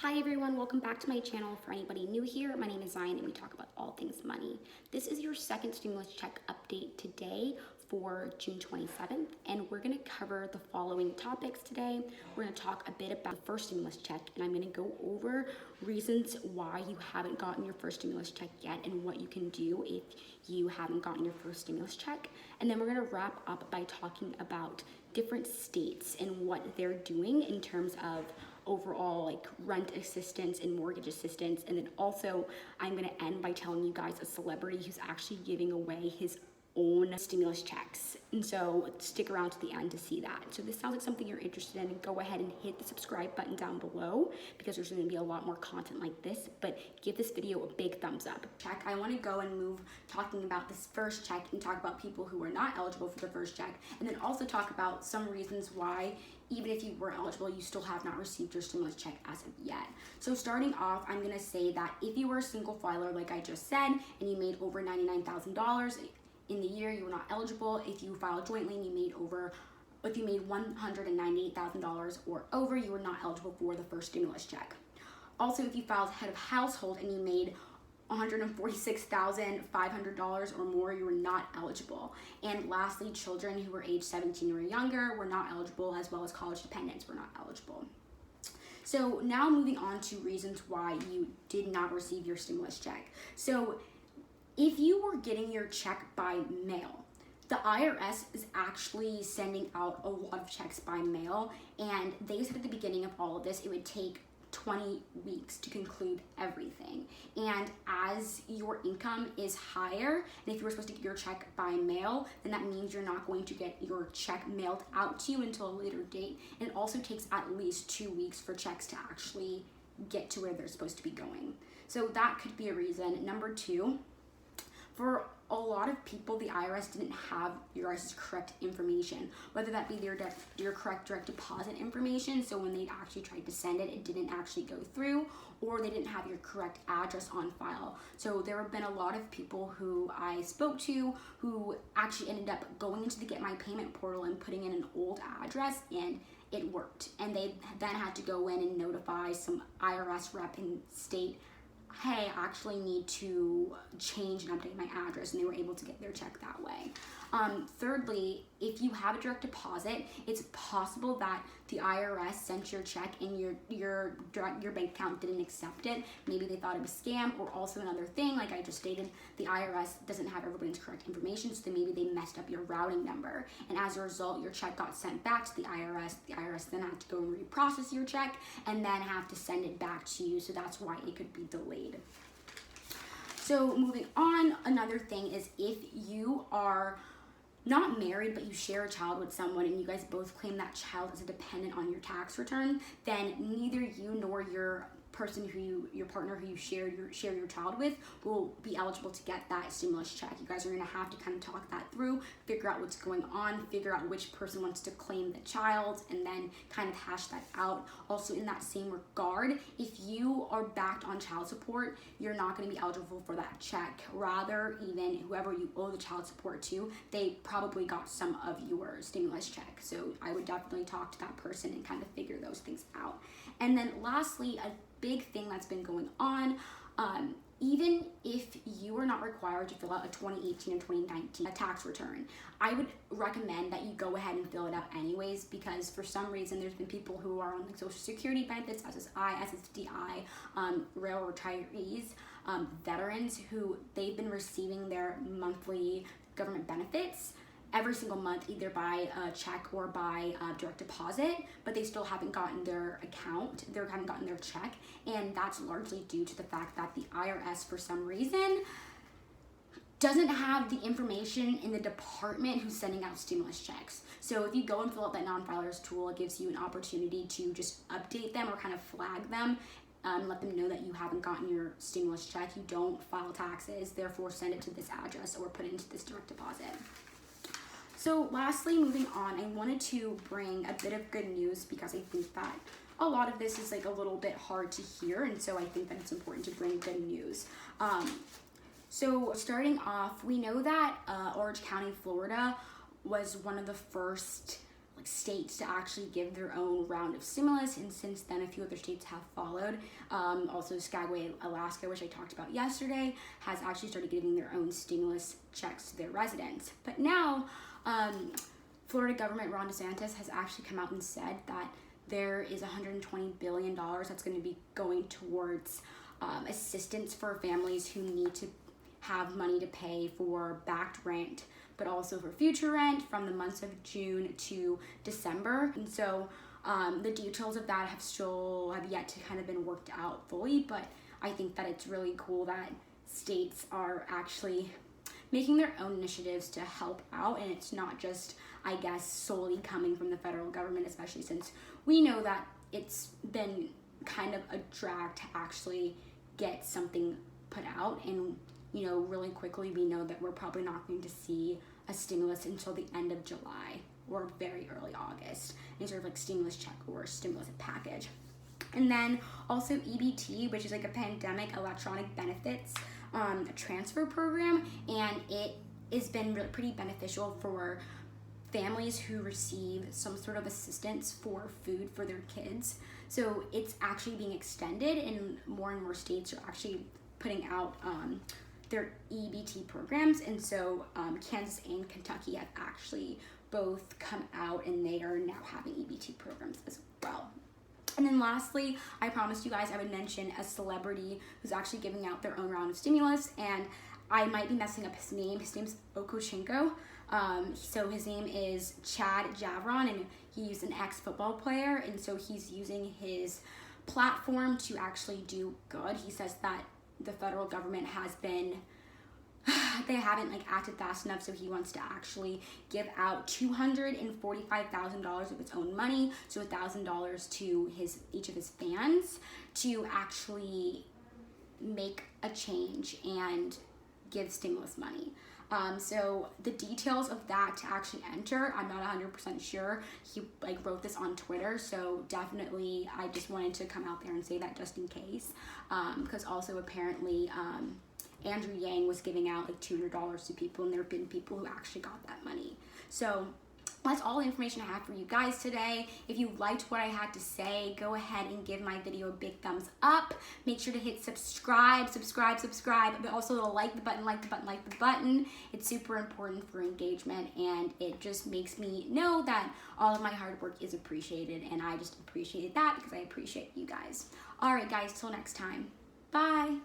Hi everyone, welcome back to my channel. For anybody new here, my name is Zion and we talk about all things money. This is your second stimulus check update today for June 27th, and we're going to cover the following topics today. We're going to talk a bit about the first stimulus check, and I'm going to go over reasons why you haven't gotten your first stimulus check yet and what you can do if you haven't gotten your first stimulus check. And then we're going to wrap up by talking about different states and what they're doing in terms of overall like rent assistance and mortgage assistance. And then also I'm going to end by telling you guys a celebrity who's actually giving away his own stimulus checks, and so stick around to the end to see that. So this sounds like something you're interested in, go ahead and hit the subscribe button down below because there's going to be a lot more content like this, but give this video a big thumbs up. I want to go and move talking about this first check and talk about people who are not eligible for the first check, and then also talk about some reasons why even if you were eligible, you still have not received your stimulus check as of yet. So starting off, I'm gonna say that if you were a single filer, like I just said, and you made over $99,000 in the year, you were not eligible. If you filed jointly and you made $198,000 or over, you were not eligible for the first stimulus check. Also, if you filed head of household and you made $146,500 or more, you were not eligible. And lastly, children who were age 17 or younger were not eligible, as well as college dependents were not eligible. So now moving on to reasons why you did not receive your stimulus check. So if you were getting your check by mail, the IRS is actually sending out a lot of checks by mail, and they said at the beginning of all of this it would take 20 weeks to conclude everything. And as your income is higher, and if you were supposed to get your check by mail, then that means you're not going to get your check mailed out to you until a later date. And it also takes at least 2 weeks for checks to actually get to where they're supposed to be going. So that could be a reason. Number two, for a lot of people, the IRS didn't have your guys' correct information, whether that be your correct direct deposit information, so when they actually tried to send it, it didn't actually go through, or they didn't have your correct address on file. So there have been a lot of people who I spoke to who actually ended up going into the Get My Payment portal and putting in an old address, and it worked. And they then had to go in and notify some IRS rep and state, hey, I actually need to change and update my address, and they were able to get their check that way. Thirdly, if you have a direct deposit, it's possible that the IRS sent your check and your bank account didn't accept it. Maybe they thought it was a scam, or also another thing, like I just stated, the IRS doesn't have everybody's correct information, so maybe they messed up your routing number, and as a result, your check got sent back to the IRS. The IRS then had to go and reprocess your check and then have to send it back to you, so that's why it could be delayed. So moving on, another thing is if you are not married, but you share a child with someone and you guys both claim that child as a dependent on your tax return, then neither you nor your partner who you share your child with will be eligible to get that stimulus check. You guys are going to have to kind of talk that through, figure out what's going on, figure out which person wants to claim the child, and then kind of hash that out. Also, in that same regard, if you are backed on child support, you're not going to be eligible for that check. Rather, even whoever you owe the child support to, they probably got some of your stimulus check. So I would definitely talk to that person and kind of figure those things out. And then lastly, a big thing that's been going on, even if you are not required to fill out a 2018 and 2019 tax return, I would recommend that you go ahead and fill it out anyways, because for some reason there's been people who are on like Social Security benefits, SSI, SSDI, rail retirees, veterans who they've been receiving their monthly government benefits every single month, either by a check or by direct deposit, but they still haven't gotten their haven't gotten their check, and that's largely due to the fact that the IRS, for some reason, doesn't have the information in the department who's sending out stimulus checks. So if you go and fill out that non-filers tool, it gives you an opportunity to just update them or kind of flag them, let them know that you haven't gotten your stimulus check, you don't file taxes, therefore send it to this address or put it into this direct deposit. So lastly, moving on, I wanted to bring a bit of good news because I think that a lot of this is like a little bit hard to hear, and so I think that it's important to bring good news. So starting off, we know that Orange County, Florida was one of the first states to actually give their own round of stimulus, and since then a few other states have followed. Also Skagway, Alaska, which I talked about yesterday, has actually started giving their own stimulus checks to their residents. But now Florida government, Ron DeSantis, has actually come out and said that there is $120 billion that's going to be going towards assistance for families who need to have money to pay for backed rent, but also for future rent from the months of June to December. And so the details of that have yet to kind of been worked out fully, but I think that it's really cool that states are actually making their own initiatives to help out, and it's not just, I guess, solely coming from the federal government, especially since we know that it's been kind of a drag to actually get something put out. And really quickly, we know that we're probably not going to see a stimulus until the end of July or very early August, any sort of stimulus check or stimulus package. And then also EBT, which is a pandemic electronic benefits transfer program, and it has been really pretty beneficial for families who receive some sort of assistance for food for their kids. So it's actually being extended, and more states are actually putting out their EBT programs. And so Kansas and Kentucky have actually both come out, and they are now having EBT programs as well. And then lastly, I promised you guys I would mention a celebrity who's actually giving out their own round of stimulus, and I might be messing up his name. His name's Okochenko. So his name is Chad Javron, and he's an ex-football player, and so he's using his platform to actually do good. He says that the federal government has been, they haven't acted fast enough, so he wants to actually give out $245,000 of its own money, so $1,000 to each of his fans, to actually make a change and give stimulus money. So the details of that to actually enter, I'm not 100% sure. He wrote this on Twitter, so definitely I just wanted to come out there and say that just in case, because also apparently Andrew Yang was giving out $200 to people, and there have been people who actually got that money. So that's all the information I have for you guys today. If you liked what I had to say, go ahead and give my video a big thumbs up. Make sure to hit subscribe, but also like the button. It's super important for engagement, and it just makes me know that all of my hard work is appreciated, and I just appreciate that because I appreciate you guys. All right, guys, till next time. Bye.